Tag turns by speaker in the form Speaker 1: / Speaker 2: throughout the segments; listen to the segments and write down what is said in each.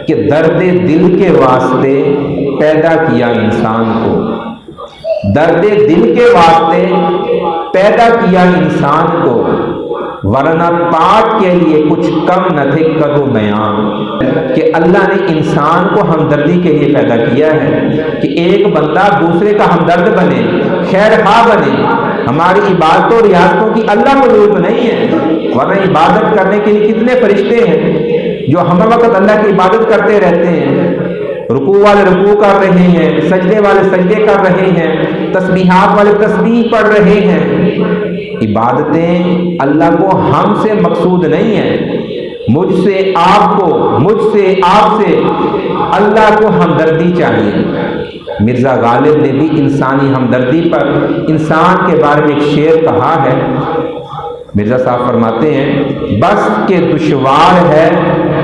Speaker 1: کہ درد دل کے واسطے پیدا کیا انسان کو، درد دل کے واسطے پیدا کیا انسان کو، ورنہ پاک کے لیے کچھ کم نہ تھے کرو بیان۔ کہ اللہ نے انسان کو ہمدردی کے لیے پیدا کیا ہے کہ ایک بندہ دوسرے کا ہمدرد بنے، خیر خواہ بنے۔ ہماری عبادتوں اور ریاستوں کی اللہ کو ضرورت نہیں ہے، ورنہ عبادت کرنے کے لیے کتنے فرشتے ہیں جو ہر وقت اللہ کی عبادت کرتے رہتے ہیں۔ رکوع والے رکوع کر رہے ہیں، سجدے والے سجدے کر رہے ہیں، تسبیحات والے تسبیح پڑھ رہے ہیں۔ عبادتیں اللہ کو ہم سے مقصود نہیں ہیں، مجھ سے آپ کو، مجھ سے آپ سے اللہ کو ہمدردی چاہیے۔ مرزا غالب نے بھی انسانی ہمدردی پر انسان کے بارے میں ایک شعر کہا ہے۔ مرزا صاحب فرماتے ہیں، بس کہ دشوار ہے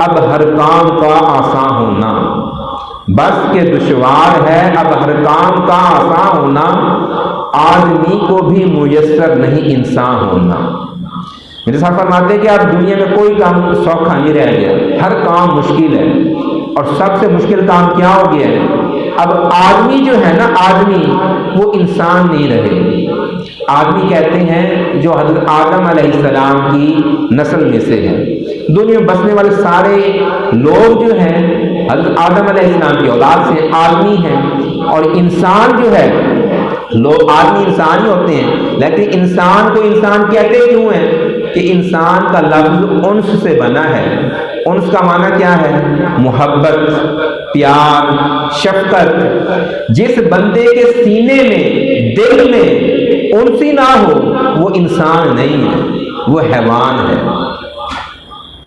Speaker 1: اب ہر کام کا آسان ہونا، بس کہ دشوار ہے اب ہر کام کا آسان ہونا، آدمی کو بھی میسر نہیں انسان ہونا۔ میرے صاحب فرماتے ہیں کہ اب دنیا میں کوئی کام سوکھا نہیں رہ گیا، ہر کام مشکل ہے، اور سب سے مشکل کام کیا ہو گیا ہے؟ اب آدمی جو ہے نا، آدمی وہ انسان نہیں رہے۔ آدمی کہتے ہیں جو حضرت آدم علیہ السلام کی نسل میں سے ہے۔ دنیا میں بسنے والے سارے لوگ جو ہیں حضرت آدم علیہ السلام کی اولاد سے آدمی ہیں، اور انسان جو ہے، لوگ آدمی انسان ہی ہوتے ہیں، لیکن انسان کو انسان کہتے کیوں ہیں؟ کہ انسان کا لفظ انس سے بنا ہے۔ انس کا معنی کیا ہے؟ محبت، پیار، شفقت۔ جس بندے کے سینے میں، دل میں انسی نہ ہو وہ انسان نہیں ہے، وہ حیوان ہے۔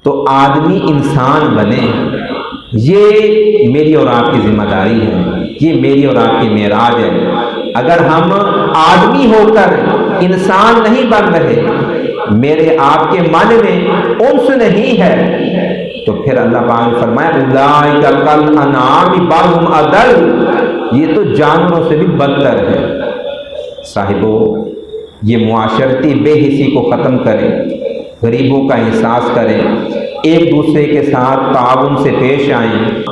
Speaker 1: تو آدمی انسان بنے، یہ میری اور آپ کی ذمہ داری ہے، یہ میری اور آپ کی معراج ہے۔ اگر ہم آدمی ہو کر انسان نہیں بن رہے، میرے آپ کے من میں انس نہیں ہے، تو پھر اللہ پاک نے فرمایا اولئک کالانعام بل ھم اضل، یہ تو جانوروں سے بھی بدتر ہے۔ صاحبو، یہ معاشرتی بے حسی کو ختم کریں، غریبوں کا احساس کریں، ایک دوسرے کے ساتھ تعاون سے پیش آئیں۔